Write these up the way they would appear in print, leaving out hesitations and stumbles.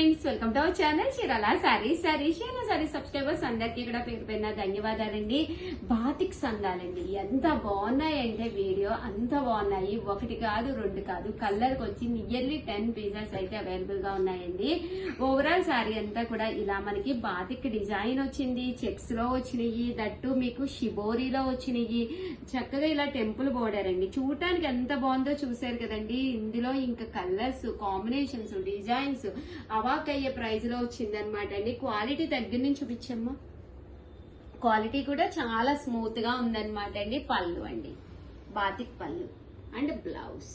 Friends, welcome to our channel Chirala saris. Chirala saris subscribers అందరికీ కూడా పేరు పైన ధన్యవాదాలండి. బాతిక్స్ అందాలండి, ఎంత బాగున్నాయంటే వీడియో అంత బాగున్నాయి. ఒకటి కాదు రెండు కాదు, కలర్ కి వచ్చి నియర్లీ 10 పీసెస్ అయితే అవైలబుల్ గా ఉన్నాయండి. ఓవరాల్ సారీ అంతా కూడా ఇలా మనకి బాతిక్ డిజైన్ వచ్చింది, చెక్స్ లో వచ్చినాయి, దట్టు మీకు షిబోరీలో వచ్చినాయి. చక్కగా ఇలా టెంపుల్ బోర్డర్ అండి, చూడటానికి ఎంత బాగుందో చూసారు కదండి. ఇందులో ఇంకా కలర్స్ కాంబినేషన్స్ డిజైన్స్ అవాక్ అయ్యే ప్రైస్ లో వచ్చిందనమాట అండి. క్వాలిటీ దగ్గర నుంచి చూపించమ్మా, క్వాలిటీ కూడా చాలా స్మూత్ గా ఉందన్నమాట అండి. పళ్ళు అండి, బాతిక్ పళ్ళు అండ్ బ్లౌజ్.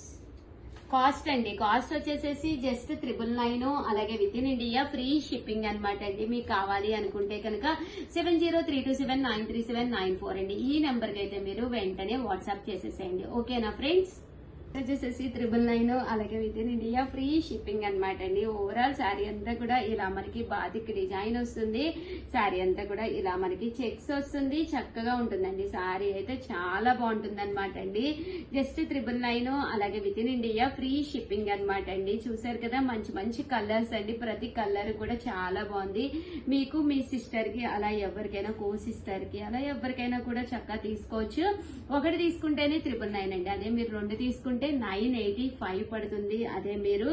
కాస్ట్ అండి, కాస్ట్ వచ్చేసేసి జస్ట్ 999, అలాగే with in India free shipping అనమాట అండి. మీకు కావాలి అనుకుంటే కనుక 7032793794 అండి. ఈ నెంబర్ కి అయితే మీరు వెంటనే వాట్సాప్ చేసేసేయండి. ఓకేనా ఫ్రెండ్స్? వచ్చేసేసి 999, అలాగే with in India free shipping అనమాట అండి. ఓవరాల్ శారీ అంతా కూడా ఇలా మనకి బాతిక్ డిజైన్ వస్తుంది. శారీ అంతా కూడా ఇలా మనకి చెక్స్ వస్తుంది, చక్కగా ఉంటుందండి. శారీ అయితే చాలా బాగుంటుంది అనమాట అండి. జస్ట్ 999, అలాగే with in India free shipping అనమాట అండి. చూసారు కదా, మంచి మంచి కలర్స్ అండి. ప్రతి కలర్ కూడా చాలా బాగుంది. మీకు మీ సిస్టర్ కి అలా ఎవరికైనా, కో సిస్టర్ కి అలా ఎవరికైనా కూడా చక్కగా తీసుకోవచ్చు. ఒకటి తీసుకుంటేనే 999 అండి. అదే మీరు రెండు తీసుకుంటే 985 పడుతుంది. అదే మీరు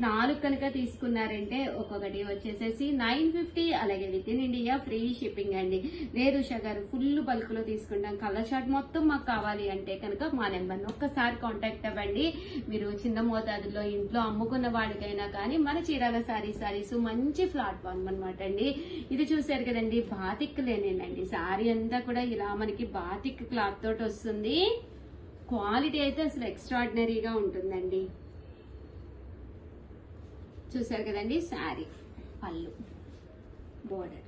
4 కనుక తీసుకున్నారంటే ఒక్కొక్కటి వచ్చేసేసి 950, అలాగే with in India free shipping అండి. లేదు ఉషా గారు, ఫుల్ బల్క్ లో తీసుకుంటాం, కలర్ షార్ట్ మొత్తం మాకు కావాలి అంటే కనుక మా నెంబర్ ఒక్కసారి కాంటాక్ట్ అవ్వండి. మీరు చిన్న మోతాదులో ఇంట్లో అమ్ముకున్న వాడికైనా కానీ మన చీరాల సారీస్ మంచి ప్లాట్ఫామ్ అనమాట అండి. ఇది చూసారు కదండి, బాతిక్ లేనేనండి. సారీ అంతా కూడా ఇలా మనకి బాతిక్ క్లాత్ తోటి వస్తుంది. క్వాలిటీ అయితే అసలు ఎక్స్ట్రాడినరీగా ఉంటుందండి. చూసారు కదండి, శారీ పళ్ళు బోర్డర్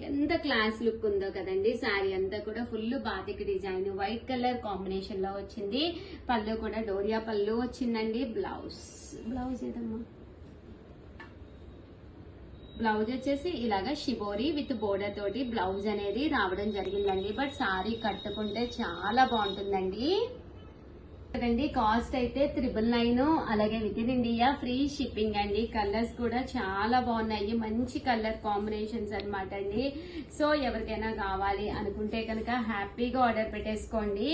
ఎంత క్లాస్ లుక్ ఉందో కదండి. శారీ అంతా కూడా full batik design, white colour combination లో వచ్చింది. పళ్ళు కూడా డోరియా పళ్ళు వచ్చిందండి. బ్లౌజ్ ఏదమ్మా, బ్లౌజ్ వచ్చేసి ఇలాగా షిబోరి విత్ బోర్డర్ తోటి బ్లౌజ్ అనేది రావడం జరిగిందండి. బట్ సారీ కట్టుకుంటే చాలా బాగుంటుందండి కదండి. కాస్ట్ అయితే 999, అలాగే with in India free shipping అండి. కలర్స్ కూడా చాలా బాగున్నాయి, మంచి కలర్ కాంబినేషన్స్ అనమాట అండి. సో ఎవరికైనా కావాలి అనుకుంటే కనుక హ్యాపీగా ఆర్డర్ పెట్టేసుకోండి.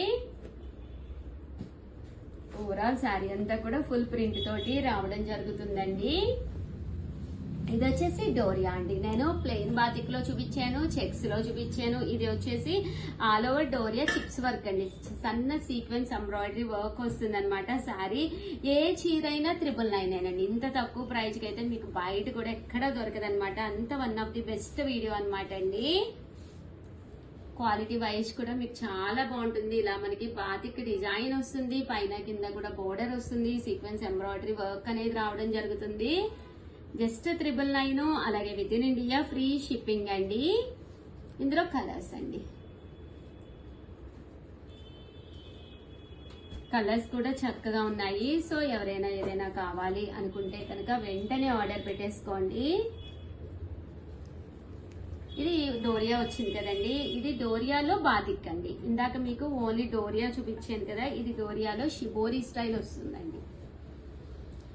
ఓవరాల్ శారీ అంతా కూడా ఫుల్ ప్రింట్ తోటి రావడం జరుగుతుందండి. ఇది వచ్చేసి డోరియా అండి. నేను ప్లెయిన్ బాతిక్ లో చూపించాను, చెక్స్ లో చూపించాను. ఇది వచ్చేసి all over doria chips work అండి. సన్న సీక్వెన్స్ ఎంబ్రాయిడరీ వర్క్ వస్తుంది అనమాట. శారీ ఏ చీరైనా 999 అండి. ఇంత తక్కువ ప్రైస్ కి అయితే మీకు బయట కూడా ఎక్కడా దొరకదనమాట. అంత one of the best video అనమాట అండి. క్వాలిటీ వైజ్ కూడా మీకు చాలా బాగుంటుంది. ఇలా మనకి బాతిక్ డిజైన్ వస్తుంది, పైన కింద కూడా బోర్డర్ వస్తుంది, సీక్వెన్స్ ఎంబ్రాయిడరీ వర్క్ అనేది రావడం జరుగుతుంది. జస్ట్ 999, అలాగే with in India free shipping అండి. ఇందులో కలర్స్ అండి, కలర్స్ కూడా చక్కగా ఉన్నాయి. సో ఎవరైనా ఏదైనా కావాలి అనుకుంటే కనుక వెంటనే ఆర్డర్ పెట్టేసుకోండి. ఇది డోరియా వచ్చింది కదండి, ఇది డోరియాలో బాతిక్ అండి. ఇందాక మీకు ఓన్లీ డోరియా చూపించాను కదా, ఇది డోరియాలో షిబోరి స్టైల్ వస్తుందండి.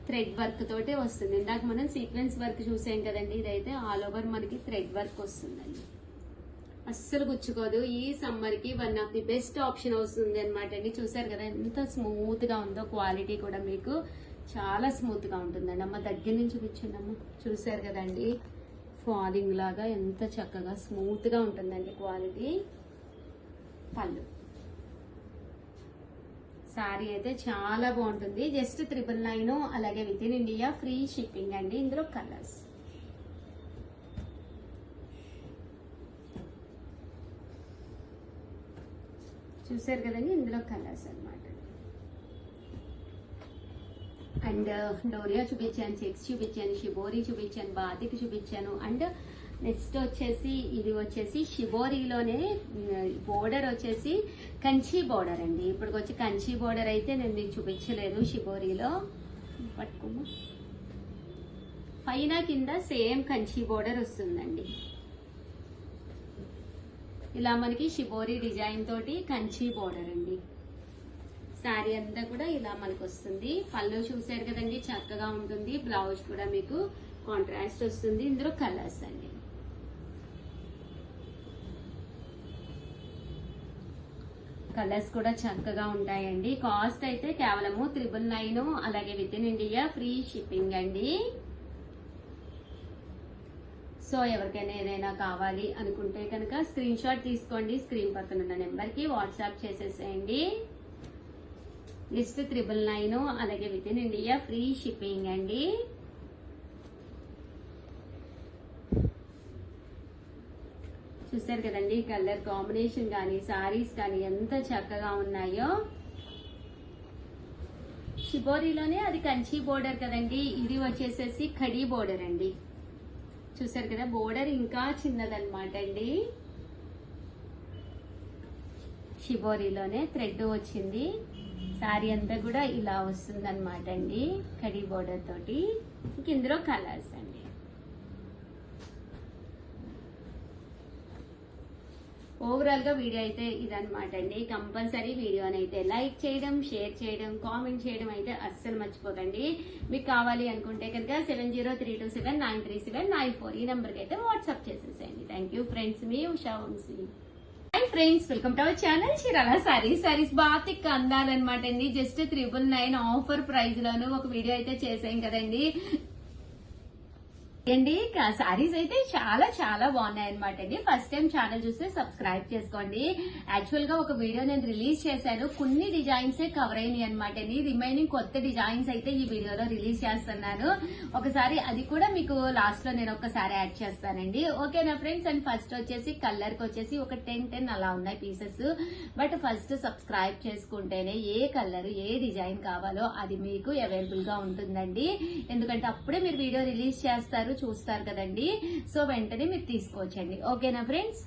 థ్రెడ్ వర్క్ తోటే వస్తుంది. ఇందాక మనం సీక్వెన్స్ వర్క్ చూసాం కదండి, ఇదైతే ఆల్ ఓవర్ మనకి థ్రెడ్ వర్క్ వస్తుందండి. అస్సలు గుచ్చుకోదు. ఈ సమ్మర్ కి one of the best option వస్తుంది అనమాట అండి. చూసారు కదా ఎంత స్మూత్ గా ఉందో, క్వాలిటీ కూడా మీకు చాలా స్మూత్ గా ఉంటుందండి. అమ్మ దగ్గర నుంచి చూపించండి అమ్మ. చూసారు కదండి, ఫాలింగ్ లాగా ఎంత చక్కగా స్మూత్ గా ఉంటుందండి క్వాలిటీ. పళ్ళు శారీ అయితే చాలా బాగుంటుంది. జస్ట్ 999, అలాగే with in India free shipping అండి. ఇందులో కలర్స్ చూసారు కదండి, ఇందులో కలర్స్ అనమాట. అండ్ డోరియా చూపించాను, చెక్స్ చూపించాను, షిబోరి చూపించాను, బాతిక్ చూపించాను. అండ్ నెక్స్ట్ వచ్చేసి ఇది వచ్చేసి షిబోరీలోనే బోర్డర్ వచ్చేసి కంచి బోర్డర్ అండి. ఇప్పుడు వచ్చి కంచి బోర్డర్ అయితే నేను మీకు చూపించలేదు. షిబోరీలో పట్టుకోము, పైన కింద సేమ్ కంచి బోర్డర్ వస్తుందండి. ఇలా మనకి షిబోరి డిజైన్ తోటి కంచి బోర్డర్ అండి. శారీ అంతా కూడా ఇలా మనకు వస్తుంది. పళ్ళు చూసారు కదండి, చక్కగా ఉంటుంది. బ్లౌజ్ కూడా మీకు కాంట్రాస్ట్ వస్తుంది. ఇందులో కలర్స్ అండి. కలర్స్ కూడా చక్కగా ఉంటాయండి. కాస్ట్ అయితే కేవలము 999, అలాగే with in India free shipping అండి. సో ఎవరికైనా ఏదైనా కావాలి అనుకుంటే కనుక స్క్రీన్ షాట్ తీసుకోండి. స్క్రీన్ పక్కన ఉన్న నెంబర్కి వాట్సాప్ చేసేసేయండి. లిస్ట్ 999, అలాగే with in India free shipping అండి. చూసారు కదండి కలర్ కాంబినేషన్ కానీ సారీస్ కానీ ఎంత చక్కగా ఉన్నాయో. షిబోరిలోనే అది కంచి బోర్డర్ కదండి, ఇది వచ్చేసేసి ఖడీ బోర్డర్ అండి. చూసారు కదా బోర్డర్ ఇంకా చిన్నదన్నమాట అండి. షిబోరిలోనే థ్రెడ్ వచ్చింది. సారీ అంతా కూడా ఇలా వస్తుంది అనమాట అండి, కడీ బోర్డర్ తోటి. ఇందులో కలర్స్ అండి. ఓవరాల్ గా వీడియో అయితే ఇదనమాట అండి. కంపల్సరీ వీడియోని అయితే లైక్ చేయడం, షేర్ చేయడం, కామెంట్ చేయడం అయితే అస్సలు మర్చిపోకండి. మీకు కావాలి అనుకుంటే కనుక 703279937994 ఈ నెంబర్కి అయితే వాట్సాప్ చేసేసేయండి. థ్యాంక్ యూ ఫ్రెండ్స్, మీ Usha Vamsi. Hi friends, welcome to our channel Chirala saris batik అందాలన్నమాట అండి. జస్ట్ 999 ఆఫర్ ప్రైస్ లోను ఒక వీడియో అయితే చేసాం కదండి అండి. సారీస్ అయితే చాలా చాలా బాగున్నాయి అనమాట అండి. ఫస్ట్ టైం ఛానల్ చూస్తే సబ్స్క్రైబ్ చేసుకోండి. యాక్చువల్ గా ఒక వీడియో నేను రిలీజ్ చేశాను, కొన్ని డిజైన్స్ కవర్ అయినాయి అనమాట అండి. రిమైనింగ్ కొత్త డిజైన్స్ అయితే ఈ వీడియోలో రిలీజ్ చేస్తున్నాను. ఒకసారి అది కూడా మీకు లాస్ట్ లో నేను ఒకసారి యాడ్ చేస్తానండి. ఓకేనా ఫ్రెండ్స్. అండ్ ఫస్ట్ వచ్చేసి కలర్ కి వచ్చేసి ఒక 10 అలా ఉన్నాయి పీసెస్. బట్ ఫస్ట్ సబ్స్క్రైబ్ చేసుకుంటేనే ఏ కలర్ ఏ డిజైన్ కావాలో అది మీకు అవైలబుల్ గా ఉంటుందండి. ఎందుకంటే అప్పుడే మీరు వీడియో రిలీజ్ చేస్తారు, చూస్తారు కదండి. సో వెంటనే మీరు తీసుకోవచ్చండి. ఓకేనా ఫ్రెండ్స్.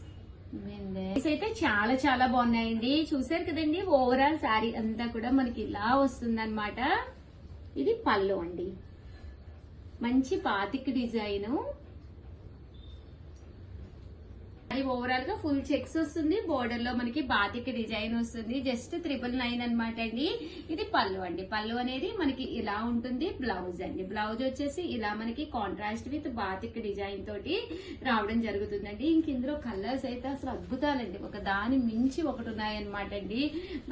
అయితే చాలా చాలా బాగున్నాయండి. చూసారు కదండి ఓవరాల్ శారీ అంతా కూడా మనకి ఇలా వస్తుంది అనమాట. ఇది పళ్ళు అండి, మంచి పాతిక్ డిజైన్. అది ఓవరాల్ గా ఫుల్ చెక్స్ వస్తుంది. బోర్డర్ లో మనకి బాతిక్ డిజైన్ వస్తుంది. జస్ట్ 999 అనమాట అండి. ఇది పళ్ళు అండి. పళ్ళు అనేది మనకి ఇలా ఉంటుంది. బ్లౌజ్ అండి, బ్లౌజ్ వచ్చేసి ఇలా మనకి కాంట్రాస్ట్ విత్ బాతిక్ డిజైన్ తోటి రావడం జరుగుతుందండి. ఇందులో కలర్స్ అయితే అసలు అద్భుతాలండి, ఒక దాని మించి ఒకటి ఉన్నాయన్నమాట అండి.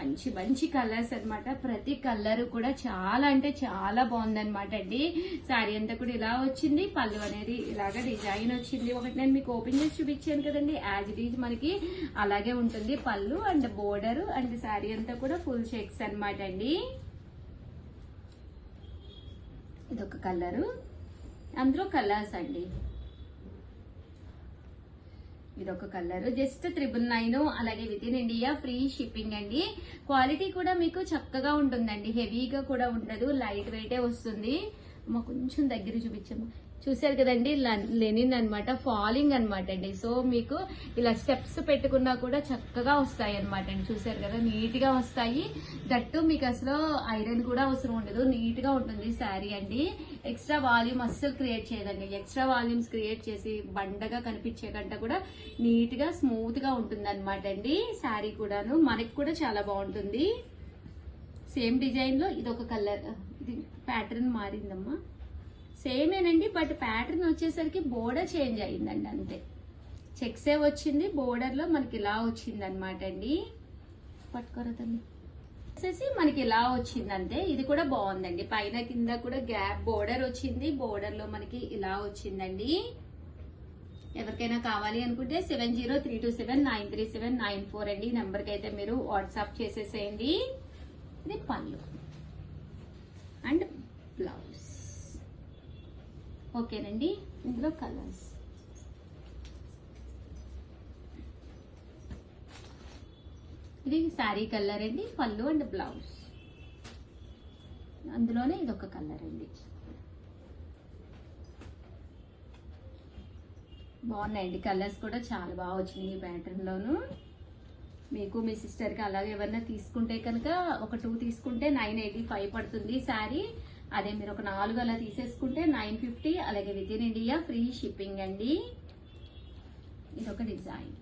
మంచి మంచి కలర్స్ అనమాట. ప్రతి కలర్ కూడా చాలా అంటే చాలా బాగుందన్నమాట అండి. శారీ అంతా కూడా ఇలా వచ్చింది. పళ్ళు అనేది ఇలాగా డిజైన్ వచ్చింది. ఒకటి నేను మీకు ఓపెన్ చేసి చూపించాను కదండి, యాజ్ ఇట్ ఈజ్ మనకి అలాగే ఉంటుంది. పళ్ళు అండ్ బోర్డర్ అండ్ శారీ అంతా కూడా ఫుల్ చెక్స్ అనమాట అండి. ఇదొక కలరు, అందులో కలర్స్ అండి. ఇదొక కలర్. జస్ట్ 999, అలాగే with in India free shipping అండి. క్వాలిటీ కూడా మీకు చక్కగా ఉంటుందండి, హెవీగా కూడా ఉండదు, లైట్ వెయిటే వస్తుంది. కొంచెం దగ్గర చూపించాము. చూసారు కదండి లెనిన్ అనమాట, ఫాలింగ్ అనమాట అండి. సో మీకు ఇలా స్టెప్స్ పెట్టుకున్నా కూడా చక్కగా వస్తాయి అనమాట అండి. చూసారు కదా నీట్ గా వస్తాయి. దట్టు మీకు అసలు ఐరన్ కూడా అవసరం ఉండదు, నీట్ గా ఉంటుంది శారీ అండి. ఎక్స్ట్రా వాల్యూమ్ అస్సలు క్రియేట్ చేయదండి. ఎక్స్ట్రా వాల్యూమ్స్ క్రియేట్ చేసి బండగా కనిపించే కంటే కూడా నీట్ గా స్మూత్ గా ఉంటుంది అనమాట అండి. శారీ కూడాను మనకి కూడా చాలా బాగుంటుంది. సేమ్ డిజైన్ లో ఇదొక కలర్. ఇది ప్యాటర్న్ మారిందమ్మా, సేమేనండి. బట్ ప్యాటర్న్ వచ్చేసరికి బోర్డర్ చేంజ్ అయిందండి, అంతే. చెక్సే వచ్చింది, బోర్డర్ లో మనకి ఇలా వచ్చింది అనమాట అండి. పట్టుకోరా తల్లి వచ్చేసి మనకి ఇలా వచ్చింది అంతే. ఇది కూడా బాగుందండి. పైన కింద కూడా గ్యాప్ బోర్డర్ వచ్చింది. బోర్డర్ లో మనకి ఇలా వచ్చిందండి. ఎవరికైనా కావాలి అనుకుంటే 703279937994 అండి. నెంబర్ కి అయితే మీరు వాట్సాప్ చేసేసేయండి. ఇది పళ్ళు అండ్ బ్లౌజ్. ఓకేనండి. ఇందులో కలర్స్ ఇది శారీ కలర్ అండి. పళ్ళు అండ్ బ్లౌజ్, అందులోనే ఇదొక కలర్ అండి. బాగున్నాయండి కలర్స్ కూడా చాలా బాగా వచ్చినాయి ఈ ప్యాటర్న్ లోను. మీకు మీ సిస్టర్ కి అలాగే ఎవరైనా తీసుకుంటే కనుక ఒక 2 తీసుకుంటే 985 పడుతుంది శారీ. అదే మీరు ఒక 4 అలా తీసేసుకుంటే 950, అలాగే with in India free shipping అండి. ఇదొక డిజైన్.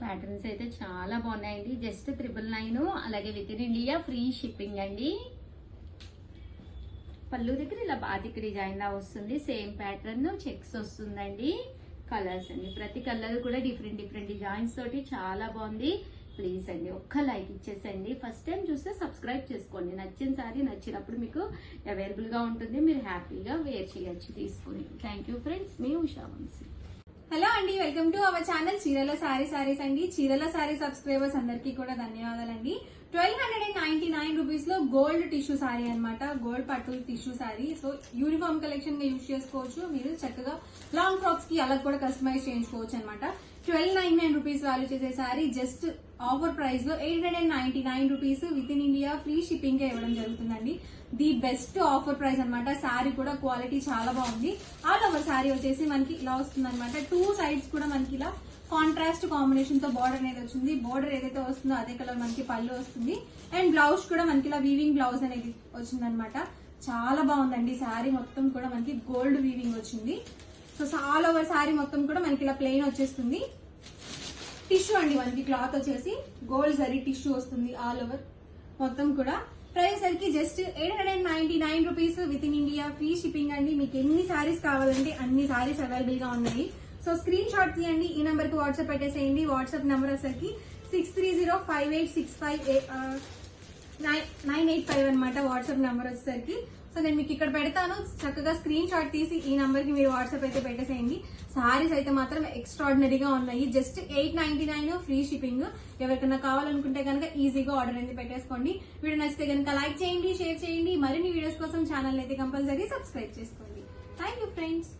ప్యాటర్న్స్ అయితే చాలా బాగున్నాయండి. జస్ట్ 999, అలాగే with in India free shipping అండి. పళ్ళు దగ్గర ఇలా బాతిక్ డిజైన్ లా వస్తుంది. సేమ్ ప్యాటర్న్ చెక్స్ వస్తుందండి. కలర్స్ అండి, ప్రతి కలర్ కూడా డిఫరెంట్ డిజైన్స్ తోటి చాలా బాగుంది. ప్లీజ్ అండి ఒక్క లైక్ ఇచ్చేసండి. ఫస్ట్ టైం చూస్తే సబ్స్క్రైబ్ చేసుకోండి. నచ్చిన సారీ నచ్చినప్పుడు మీకు అవైలబుల్ గా ఉంటుంది, మీరు హ్యాపీగా వేర్ చేయొచ్చు తీసుకుని. థ్యాంక్ యూ ఫ్రెండ్స్, మీ ఉషా వంశీ. హలో అండి, వెల్కమ్ టు అవర్ ఛానల్ చీరల సారీస్ అండి. చీరల సారీ సబ్స్క్రైబర్స్ అందరికీ కూడా ధన్యవాదాలండి. 1299 రూపీస్ లో గోల్డ్ టిష్యూ సారీ అన్నమాట. గోల్డ్ పట్టు tissue sorry. So uniform collection గా యూజ్ చేసుకోవచ్చు. మీరు చక్కగా లాంగ్ ఫ్రాక్స్ కి అలా కూడా కస్టమైజ్ చేయించుకోవచ్చు అనమాట. 1299 రూపీస్ వాల్యూ చేసే సారీ జస్ట్ ఆఫర్ ప్రైస్ లో 899 rupees with in India free shipping కే ఇవ్వడం జరుగుతుందండి. ది బెస్ట్ ఆఫర్ ప్రైస్ అనమాట. సారీ కూడా క్వాలిటీ చాలా బాగుంది. ఆల్ ఓవర్ సారీ వచ్చేసి మనకి ఇలా వస్తుంది అనమాట. 2 సైడ్స్ కూడా మనకి ఇలా కాంట్రాస్ట్ కాంబినేషన్ తో బార్డర్ అనేది వచ్చింది. బార్డర్ ఏదైతే వస్తుందో అదే కలర్ మనకి పళ్ళు వస్తుంది. అండ్ బ్లౌజ్ కూడా మనకి ఇలా వీవింగ్ బ్లౌజ్ అనేది వచ్చింది అనమాట. చాలా బాగుందండి. సారీ మొత్తం కూడా మనకి గోల్డ్ వీవింగ్ వచ్చింది. సో ఆల్ ఓవర్ సారీ మొత్తం కూడా మనకి ఇలా ప్లెయిన్ వచ్చేస్తుంది. టిష్యూ అండి, మనకి క్లాత్ వచ్చేసి గోల్డ్ జరీ టిష్యూ వస్తుంది ఆల్ ఓవర్ మొత్తం కూడా. ప్రైస్ సరికి just 899 rupees with in India free shipping అండి. మీకు ఎన్ని సారీస్ కావాలంటే అన్ని సారీస్ అవైలబుల్ గా ఉన్నాయి. సో స్క్రీన్ షాట్ తీయండి, ఈ నెంబర్ కి వాట్సాప్ పెట్టేసేయండి. వాట్సాప్ నెంబర్ వచ్చేసరికి 6305865895 అనమాట. వాట్సాప్ నెంబర్ వచ్చేసరికి సో నేను మీకు ఇక్కడ పెడతాను. చక్కగా స్క్రీన్ షాట్ తీసి ఈ నెంబర్ కి మీరు వాట్సాప్ అయితే పెట్టేసేయండి. సారీస్ అయితే మాత్రం ఎక్స్ట్రాడినరీగా ఉన్నాయి. Just 899 free shipping. ఎవరికైనా కావాలనుకుంటే కనుక ఈజీగా ఆర్డర్ అనేది పెట్టేసుకోండి. వీడియో నచ్చితే కనుక లైక్ చేయండి, షేర్ చేయండి. మరిన్ని వీడియోస్ కోసం ఛానల్ అయితే కంపల్సరీ సబ్స్క్రైబ్ చేసుకోండి. Thank you friends.